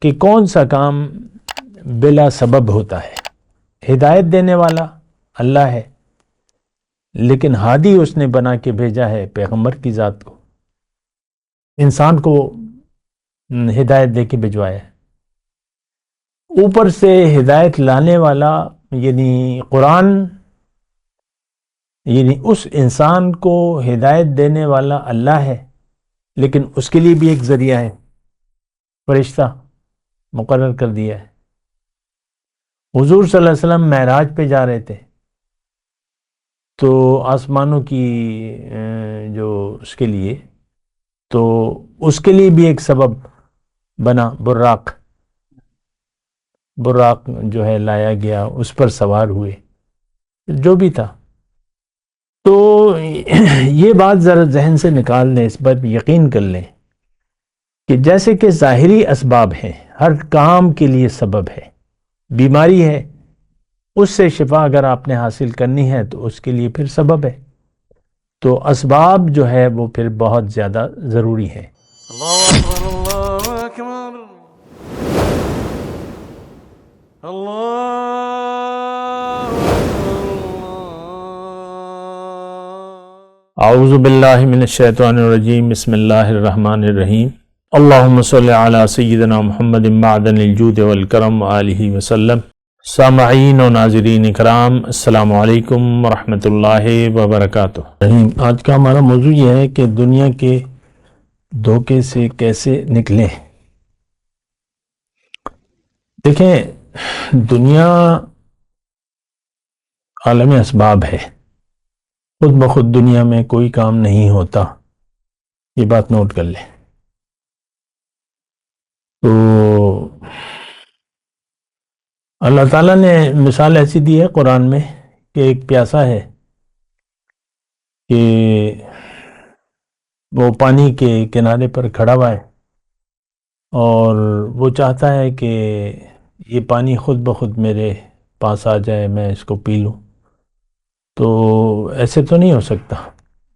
کہ کون سا کام بلا سبب ہوتا ہے۔ ہدایت دینے والا اللہ ہے، لیکن ہادی اس نے بنا کے بھیجا ہے پیغمبر کی ذات کو، انسان کو ہدایت دے کے بھجوایا ہے۔ اوپر سے ہدایت لانے والا یعنی قرآن، یعنی اس انسان کو ہدایت دینے والا اللہ ہے، لیکن اس کے لیے بھی ایک ذریعہ ہے، فرشتہ مقرر کر دیا ہے۔ حضور صلی اللہ علیہ وسلم معراج پہ جا رہے تھے تو آسمانوں کی جو اس کے لیے، تو اس کے لیے بھی ایک سبب بنا، براق جو ہے لایا گیا، اس پر سوار ہوئے، جو بھی تھا۔ تو یہ بات ذرا ذہن سے نکال لیں، اس پر یقین کر لیں کہ جیسے کہ ظاہری اسباب ہیں، ہر کام کے لیے سبب ہے۔ بیماری ہے، اس سے شفا اگر آپ نے حاصل کرنی ہے تو اس کے لیے پھر سبب ہے۔ تو اسباب جو ہے وہ پھر بہت زیادہ ضروری ہے۔ اللہ اکبر، اللہ اکبر، اللہ اعوذ باللہ من الشیطان الرجیم، بسم اللہ الرحمن الرحیم۔ اللہم صلی علی سیدنا محمد معدن الجود والکرم آلہ وسلم۔ سامعین و ناظرین اکرام، السلام علیکم ورحمۃ اللہ وبرکاتہ۔ آج کا ہمارا موضوع یہ ہے کہ دنیا کے دھوکے سے کیسے نکلیں۔ دیکھیں، دنیا عالم اسباب ہے، خود بخود دنیا میں کوئی کام نہیں ہوتا، یہ بات نوٹ کر لیں۔ تو اللہ تعالیٰ نے مثال ایسی دی ہے قرآن میں کہ ایک پیاسا ہے کہ وہ پانی کے کنارے پر کھڑا ہوا ہے اور وہ چاہتا ہے کہ یہ پانی خود بخود میرے پاس آ جائے، میں اس کو پی لوں۔ تو ایسے تو نہیں ہو سکتا،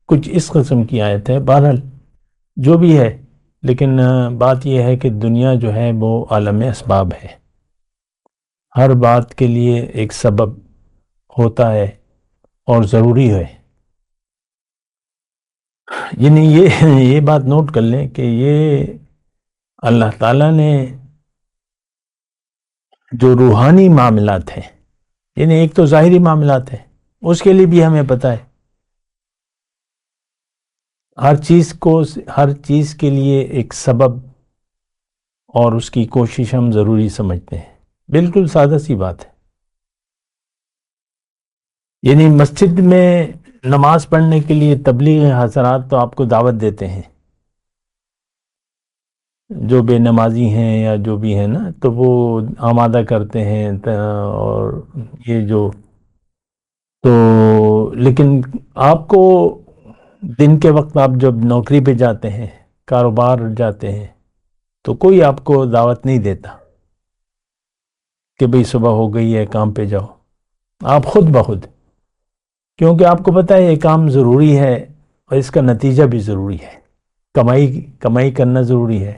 کچھ اس قسم کی آیت ہے۔ بہرحال جو بھی ہے، لیکن بات یہ ہے کہ دنیا جو ہے وہ عالم اسباب ہے، ہر بات کے لیے ایک سبب ہوتا ہے اور ضروری ہے۔ یعنی یہ بات نوٹ کر لیں کہ یہ اللہ تعالیٰ نے جو روحانی معاملات ہیں، یعنی ایک تو ظاہری معاملات ہیں، اس کے لیے بھی ہمیں پتہ ہے، ہر چیز کے لیے ایک سبب اور اس کی کوشش ہم ضروری سمجھتے ہیں۔ بالکل سادہ سی بات ہے۔ یعنی مسجد میں نماز پڑھنے کے لیے تبلیغ حضرات تو آپ کو دعوت دیتے ہیں، جو بے نمازی ہیں یا جو بھی ہیں نا، تو وہ آمادہ کرتے ہیں اور یہ جو، تو لیکن آپ کو دن کے وقت آپ جب نوکری پہ جاتے ہیں، کاروبار جاتے ہیں، تو کوئی آپ کو دعوت نہیں دیتا کہ بھئی صبح ہو گئی ہے کام پہ جاؤ۔ آپ خود بخود، کیونکہ آپ کو پتہ ہے یہ کام ضروری ہے اور اس کا نتیجہ بھی ضروری ہے، کمائی کرنا ضروری ہے۔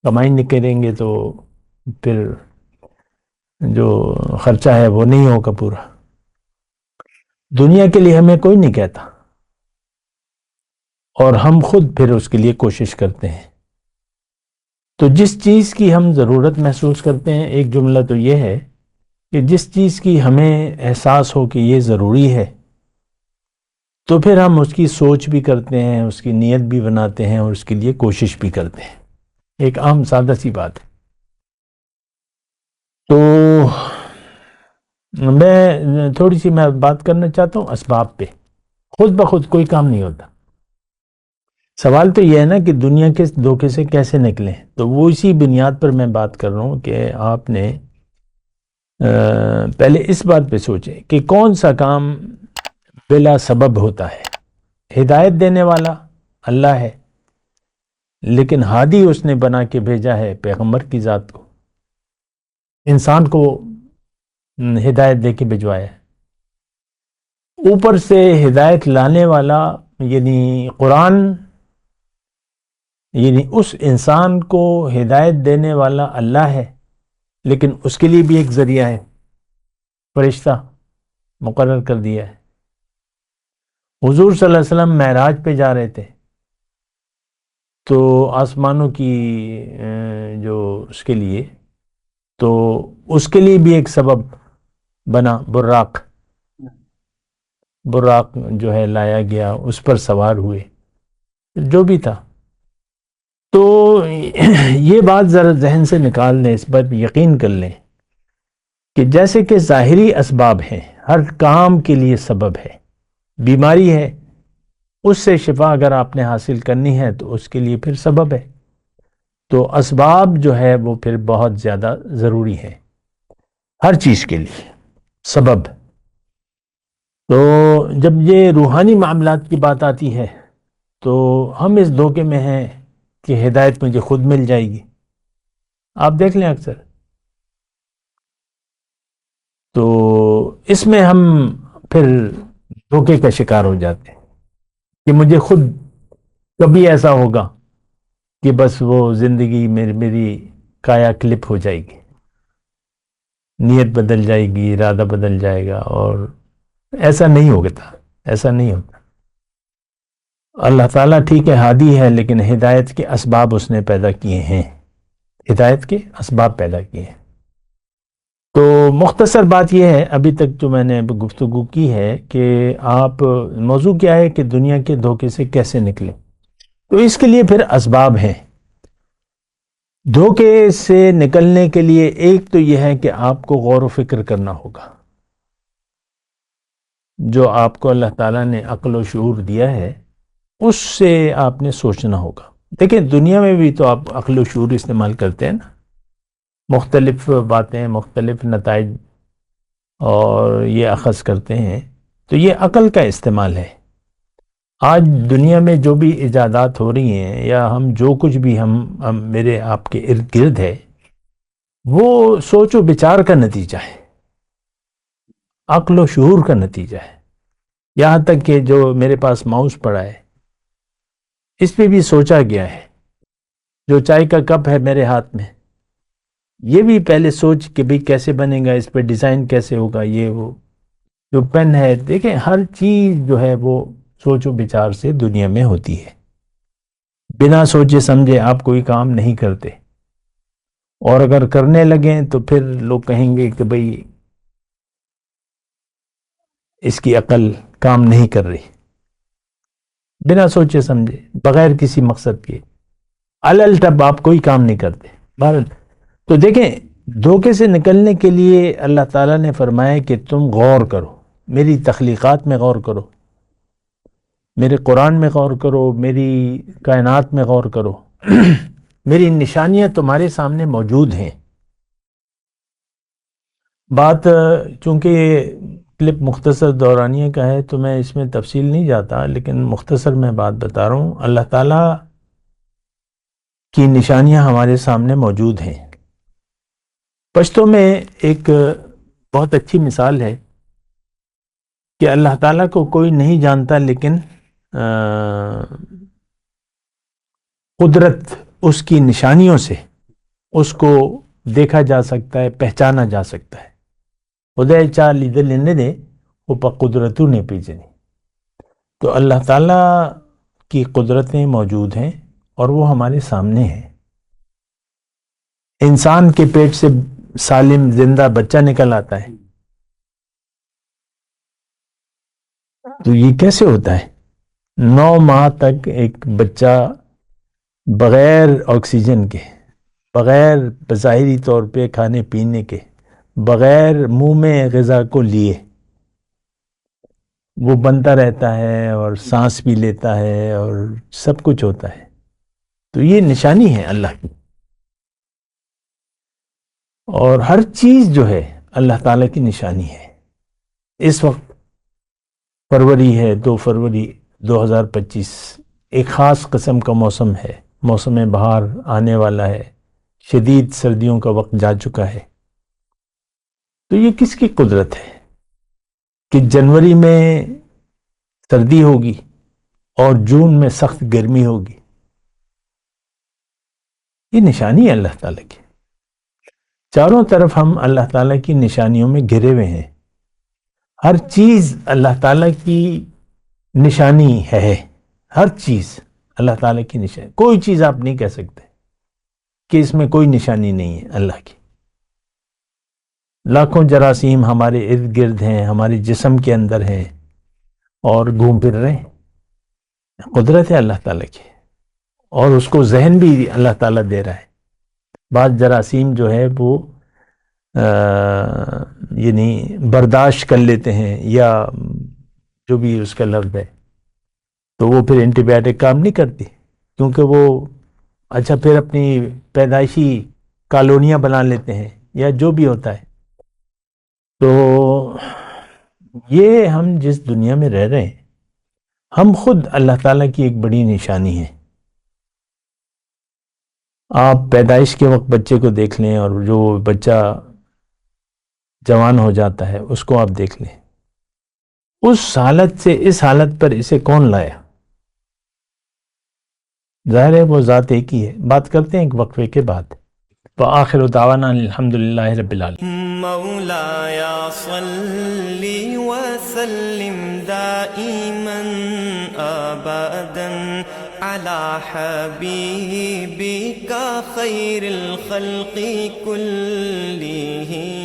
کمائی نہیں کریں گے تو پھر جو خرچہ ہے وہ نہیں ہوگا پورا۔ دنیا کے لیے ہمیں کوئی نہیں کہتا اور ہم خود پھر اس کے لیے کوشش کرتے ہیں۔ تو جس چیز کی ہم ضرورت محسوس کرتے ہیں، ایک جملہ تو یہ ہے کہ جس چیز کی ہمیں احساس ہو کہ یہ ضروری ہے، تو پھر ہم اس کی سوچ بھی کرتے ہیں، اس کی نیت بھی بناتے ہیں اور اس کے لیے کوشش بھی کرتے ہیں۔ ایک عام سادہ سی بات ہے۔ تو میں تھوڑی سی بات کرنا چاہتا ہوں اسباب پہ۔ خود بخود کوئی کام نہیں ہوتا۔ سوال تو یہ ہے نا کہ دنیا کے دھوکے سے کیسے نکلیں، تو وہ اسی بنیاد پر میں بات کر رہا ہوں کہ آپ نے پہلے اس بات پہ سوچیں کہ کون سا کام بلا سبب ہوتا ہے۔ ہدایت دینے والا اللہ ہے، لیکن ہادی اس نے بنا کے بھیجا ہے پیغمبر کی ذات کو، انسان کو ہدایت دے کے بھجوایا ہے۔ اوپر سے ہدایت لانے والا یعنی قرآن، یعنی اس انسان کو ہدایت دینے والا اللہ ہے، لیکن اس کے لیے بھی ایک ذریعہ ہے، فرشتہ مقرر کر دیا ہے۔ حضور صلی اللہ علیہ وسلم معراج پہ جا رہے تھے، تو آسمانوں کی جو اس کے لیے، تو اس کے لیے بھی ایک سبب بنا، براق جو ہے لایا گیا، اس پر سوار ہوئے، جو بھی تھا۔ تو یہ بات ذرا ذہن سے نکال لیں، اس پر یقین کر لیں کہ جیسے کہ ظاہری اسباب ہیں، ہر کام کے لیے سبب ہے۔ بیماری ہے، اس سے شفا اگر آپ نے حاصل کرنی ہے تو اس کے لیے پھر سبب ہے۔ تو اسباب جو ہے وہ پھر بہت زیادہ ضروری ہے ہر چیز کے لیے، سبب۔ تو جب یہ روحانی معاملات کی بات آتی ہے تو ہم اس دھوکے میں ہیں کہ ہدایت مجھے خود مل جائے گی۔ آپ دیکھ لیں اکثر تو اس میں ہم پھر دھوکے کا شکار ہو جاتے ہیں کہ مجھے خود کبھی ایسا ہوگا کہ بس وہ زندگی میری کایا کلپ ہو جائے گی، نیت بدل جائے گی، ارادہ بدل جائے گا، اور ایسا نہیں ہوتا، ایسا نہیں ہوتا۔ اللہ تعالیٰ ٹھیک ہے ہادی ہے، لیکن ہدایت کے اسباب اس نے پیدا کیے ہیں، ہدایت کے اسباب پیدا کیے ہیں۔ تو مختصر بات یہ ہے ابھی تک جو میں نے گفتگو کی ہے کہ آپ، موضوع کیا ہے کہ دنیا کے دھوکے سے کیسے نکلیں۔ تو اس کے لیے پھر اسباب ہیں دھوکے سے نکلنے کے لیے۔ ایک تو یہ ہے کہ آپ کو غور و فکر کرنا ہوگا، جو آپ کو اللہ تعالیٰ نے عقل و شعور دیا ہے اس سے آپ نے سوچنا ہوگا۔ دیکھیں دنیا میں بھی تو آپ عقل و شعور استعمال کرتے ہیں نا، مختلف باتیں، مختلف نتائج اور یہ اخذ کرتے ہیں، تو یہ عقل کا استعمال ہے۔ آج دنیا میں جو بھی ایجادات ہو رہی ہیں یا ہم جو کچھ بھی ہم میرے آپ کے ارد گرد ہے، وہ سوچ و بچار کا نتیجہ ہے، عقل و شعور کا نتیجہ ہے۔ یہاں تک کہ جو میرے پاس ماؤس پڑا ہے، اس پہ بھی سوچا گیا ہے۔ جو چائے کا کپ ہے میرے ہاتھ میں، یہ بھی پہلے سوچ کہ بھی کیسے بنے گا، اس پہ ڈیزائن کیسے ہوگا، یہ وہ۔ جو پین ہے، دیکھیں ہر چیز جو ہے وہ سوچ و بچار سے دنیا میں ہوتی ہے۔ بنا سوچے سمجھے آپ کوئی کام نہیں کرتے، اور اگر کرنے لگیں تو پھر لوگ کہیں گے کہ بھئی اس کی عقل کام نہیں کر رہی۔ بنا سوچے سمجھے، بغیر کسی مقصد کے الٹب آپ کوئی کام نہیں کرتے۔ بہرحال تو دیکھیں دھوکے سے نکلنے کے لیے اللہ تعالیٰ نے فرمایا کہ تم غور کرو، میری تخلیقات میں غور کرو، میرے قرآن میں غور کرو، میری کائنات میں غور کرو۔ میری نشانیاں تمہارے سامنے موجود ہیں۔ بات چونکہ یہ کلپ مختصر دورانیہ کا ہے تو میں اس میں تفصیل نہیں جاتا، لیکن مختصر میں بات بتا رہا ہوں۔ اللہ تعالیٰ کی نشانیاں ہمارے سامنے موجود ہیں۔ پشتوں میں ایک بہت اچھی مثال ہے کہ اللہ تعالیٰ کو کوئی نہیں جانتا، لیکن قدرت اس کی نشانیوں سے اس کو دیکھا جا سکتا ہے، پہچانا جا سکتا ہے۔ خدای چاہ لیدل دے وہ پا قدرتوں نے پیجنی۔ تو اللہ تعالیٰ کی قدرتیں موجود ہیں اور وہ ہمارے سامنے ہیں۔ انسان کے پیٹ سے سالم زندہ بچہ نکل آتا ہے، تو یہ کیسے ہوتا ہے؟ 9 ماہ تک ایک بچہ بغیر آکسیجن کے، بغیر بظاہری طور پہ کھانے پینے کے، بغیر منہ میں غذا کو لیے وہ بنتا رہتا ہے اور سانس بھی لیتا ہے اور سب کچھ ہوتا ہے۔ تو یہ نشانی ہے اللہ کی، اور ہر چیز جو ہے اللہ تعالیٰ کی نشانی ہے۔ اس وقت فروری ہے، 2 فروری 2025، ایک خاص قسم کا موسم ہے، موسم بہار آنے والا ہے، شدید سردیوں کا وقت جا چکا ہے۔ تو یہ کس کی قدرت ہے کہ جنوری میں سردی ہوگی اور جون میں سخت گرمی ہوگی؟ یہ نشانی ہے اللہ تعالیٰ کی. چاروں طرف ہم اللہ تعالیٰ کی نشانیوں میں گھرے ہوئے ہیں. ہر چیز اللہ تعالیٰ کی نشانی ہے. ہر چیز اللہ تعالیٰ کی نشانی. کوئی چیز آپ نہیں کہہ سکتے کہ اس میں کوئی نشانی نہیں ہے اللہ کی. لاکھوں جراثیم ہمارے ارد گرد ہیں، ہمارے جسم کے اندر ہیں اور گھوم پھر رہے ہیں. قدرت ہے اللہ تعالیٰ کی، اور اس کو ذہن بھی اللہ تعالیٰ دے رہا ہے. بعض جراثیم جو ہے وہ یعنی برداشت کر لیتے ہیں، یا جو بھی اس کا لفظ ہے، تو وہ پھر اینٹی بائیوٹک کام نہیں کرتی، کیونکہ وہ اچھا پھر اپنی پیدائشی کالونیاں بنا لیتے ہیں یا جو بھی ہوتا ہے. تو یہ ہم جس دنیا میں رہ رہے ہیں، ہم خود اللہ تعالیٰ کی ایک بڑی نشانی ہے. آپ پیدائش کے وقت بچے کو دیکھ لیں، اور جو بچہ جوان ہو جاتا ہے اس کو آپ دیکھ لیں. اس حالت سے اس حالت پر اسے کون لایا؟ ظاہر ہے وہ ذات ایک ہی ہے. بات کرتے ہیں ایک وقفے کے بعد. وآخر دعوانا الحمدللہ رب العالمین. مولاي صل وسلم دائما ابدا على حبيبك خير الخلق كلهم.